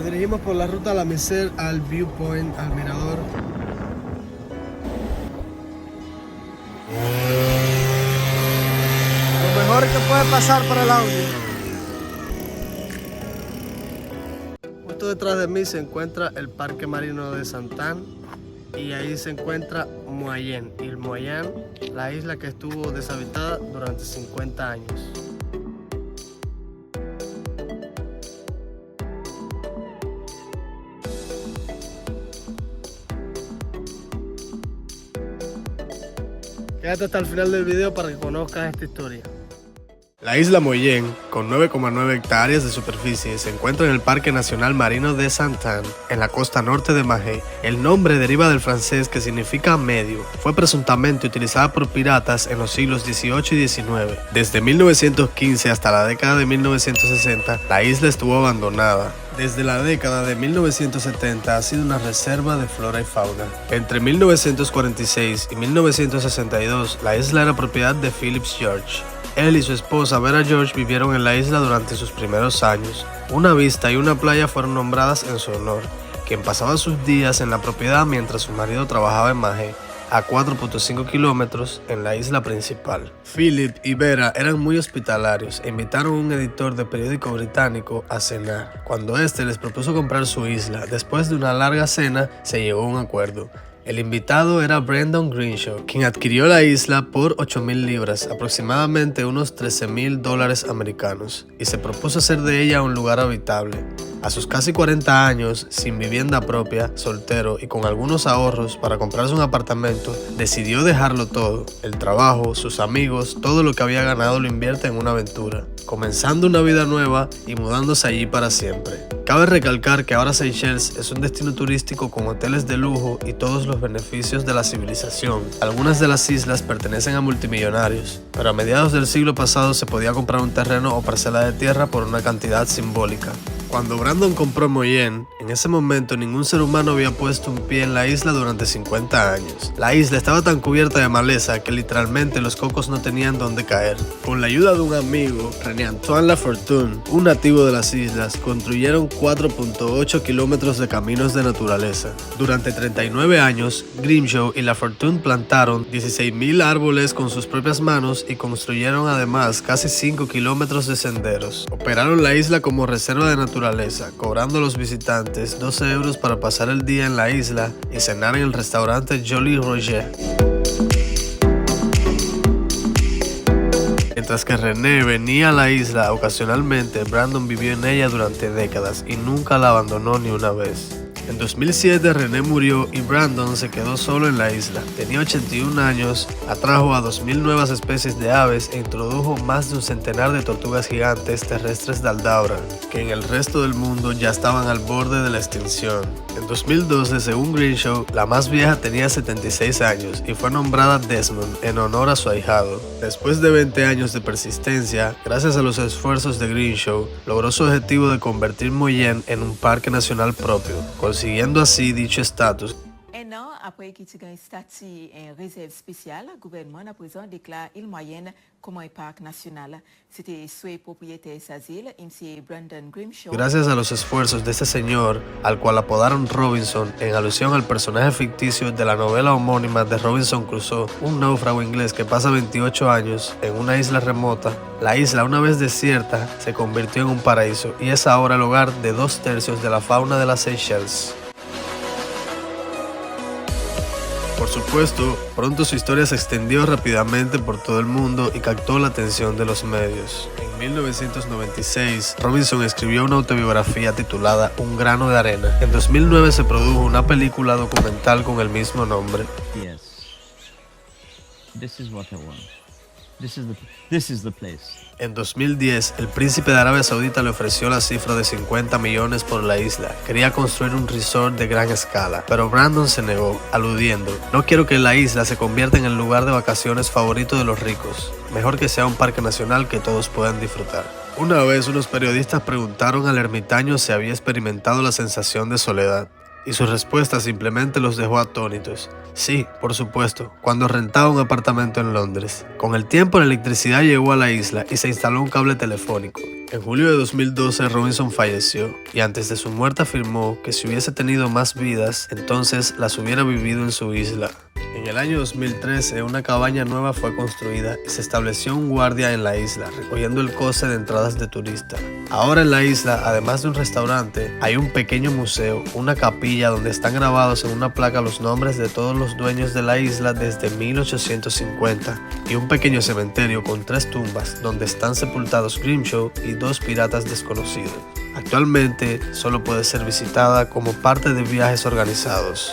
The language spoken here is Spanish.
Nos dirigimos por la ruta La Merced al Viewpoint, al mirador. Lo mejor que puede pasar para el audio. Justo detrás de mí se encuentra el Parque Marino de Santán y ahí se encuentra Moyenne, Île Moyenne, la isla que estuvo deshabitada durante 50 años. Quédate hasta el final del video para que conozcas esta historia. La isla Moyenne, con 9,9 hectáreas de superficie, se encuentra en el Parque Nacional Marino de Santán, en la costa norte de Mahé. El nombre deriva del francés que significa medio. Fue presuntamente utilizada por piratas en los siglos XVIII y XIX. Desde 1915 hasta la década de 1960, la isla estuvo abandonada. Desde la década de 1970 ha sido una reserva de flora y fauna. Entre 1946 y 1962, la isla era propiedad de Philip George. Él y su esposa Vera George vivieron en la isla durante sus primeros años. Una vista y una playa fueron nombradas en su honor, quien pasaba sus días en la propiedad mientras su marido trabajaba en Mahé, a 4.5 kilómetros en la isla principal. Philip y Vera eran muy hospitalarios e invitaron a un editor de periódico británico a cenar. Cuando este les propuso comprar su isla, después de una larga cena, se llegó a un acuerdo. El invitado era Brendan Greenshaw, quien adquirió la isla por 8.000 libras, aproximadamente unos $13.000 americanos, y se propuso hacer de ella un lugar habitable. A sus casi 40 años, sin vivienda propia, soltero y con algunos ahorros para comprarse un apartamento, decidió dejarlo todo: el trabajo, sus amigos, todo lo que había ganado lo invierte en una aventura, comenzando una vida nueva y mudándose allí para siempre. Cabe recalcar que ahora Seychelles es un destino turístico con hoteles de lujo y todos los beneficios de la civilización. Algunas de las islas pertenecen a multimillonarios, pero a mediados del siglo pasado se podía comprar un terreno o parcela de tierra por una cantidad simbólica. Cuando Brandon compró Moyenne, en ese momento ningún ser humano había puesto un pie en la isla durante 50 años. La isla estaba tan cubierta de maleza que literalmente los cocos no tenían dónde caer. Con la ayuda de un amigo, René Antoine Lafortune, un nativo de las islas, construyeron 4.8 kilómetros de caminos de naturaleza. Durante 39 años, Greenshaw y Lafortune plantaron 16.000 árboles con sus propias manos y construyeron además casi 5 kilómetros de senderos. Operaron la isla como reserva de naturaleza, cobrando a los visitantes 12 euros para pasar el día en la isla y cenar en el restaurante Jolly Roger. Mientras que René venía a la isla ocasionalmente, Brandon vivió en ella durante décadas y nunca la abandonó ni una vez. En 2007 René murió y Brandon se quedó solo en la isla. Tenía 81 años, atrajo a 2.000 nuevas especies de aves e introdujo más de un centenar de tortugas gigantes terrestres de Aldabra, que en el resto del mundo ya estaban al borde de la extinción. En 2012, según Greenshaw, la más vieja tenía 76 años y fue nombrada Desmond en honor a su ahijado. Después de 20 años de persistencia, gracias a los esfuerzos de Greenshaw, logró su objetivo de convertir Moyenne en un parque nacional propio, consiguiendo así dicho estatus. Un an après qu'il ait un statut en réserve spéciale, le gouvernement à présent déclare Île Moyenne comme un parc national. C'était souhait propriétaire de ces îles, M. Brendan Greenshaw. Gracias a los esfuerzos de este señor, al cual apodaron Robinson en alusión al personaje ficticio de la novela homónima de Robinson Crusoe, un náufrago inglés que pasa 28 años en una isla remota, la isla, una vez desierta, se convirtió en un paraíso y es ahora el hogar de 2/3 de la fauna de las Seychelles. Por supuesto, pronto su historia se extendió rápidamente por todo el mundo y captó la atención de los medios. En 1996, Robinson escribió una autobiografía titulada Un grano de arena. En 2009 se produjo una película documental con el mismo nombre. Yes. This is what I want. This is the place. En 2010, el príncipe de Arabia Saudita le ofreció la cifra de 50 millones por la isla. Quería construir un resort de gran escala, pero Brandon se negó, aludiendo: no quiero que la isla se convierta en el lugar de vacaciones favorito de los ricos. Mejor que sea un parque nacional que todos puedan disfrutar. Una vez unos periodistas preguntaron al ermitaño si había experimentado la sensación de soledad. Y su respuesta simplemente los dejó atónitos. Sí, por supuesto, cuando rentaba un apartamento en Londres. Con el tiempo la electricidad llegó a la isla y se instaló un cable telefónico. En julio de 2012 Robinson falleció y antes de su muerte afirmó que si hubiese tenido más vidas, entonces las hubiera vivido en su isla. En el año 2013 una cabaña nueva fue construida y se estableció un guardia en la isla, recogiendo el coste de entradas de turistas. Ahora en la isla, además de un restaurante, hay un pequeño museo, una capilla donde están grabados en una placa los nombres de todos los dueños de la isla desde 1850 y un pequeño cementerio con 3 tumbas donde están sepultados Grimshaw y 2 piratas desconocidos. Actualmente solo puede ser visitada como parte de viajes organizados.